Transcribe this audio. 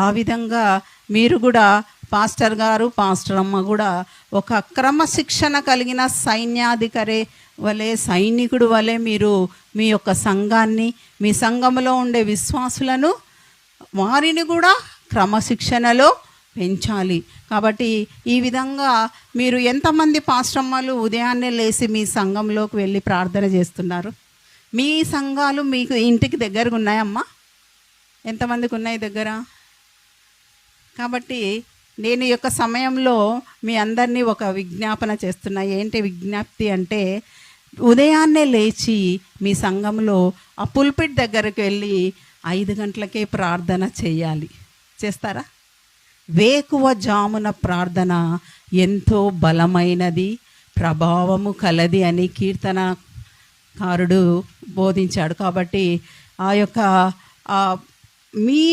ఆ విధంగా మీరు కూడా పాస్టర్ గారు, పాస్టర్ అమ్మ కూడా ఒక క్రమశిక్షణ కలిగిన సైన్యాధికారి వలె, సైనికుడు వలె మీరు మీ యొక్క సంఘాన్ని, మీ సంఘంలో ఉండే విశ్వాసులను, వారిని కూడా క్రమశిక్షణలో పెంచాలి. కాబట్టి ఈ విధంగా మీరు ఎంతమంది పాస్టమ్మలు ఉదయాన్నే లేచి మీ సంఘంలోకి వెళ్ళి ప్రార్థన చేస్తున్నారు? మీ సంఘాలు మీకు ఇంటికి దగ్గరగా ఉన్నాయమ్మా? ఎంతమందికి ఉన్నాయి దగ్గర? కాబట్టి నేను ఈ యొక్క సమయంలో మీ అందరినీ ఒక విజ్ఞాపన చేస్తున్నా. ఏంటి విజ్ఞప్తి అంటే, ఉదయాన్నే లేచి మీ సంఘంలో ఆ పుల్పిట్ దగ్గరికి వెళ్ళి 5 గంటలకే ప్రార్థన చేయాలి. చేస్తారా? వేకువ జామున ప్రార్థన ఎంతో బలమైనది, ప్రభావము కలది అని కీర్తనకారుడు బోధించాడు. కాబట్టి ఆ యొక్క మీ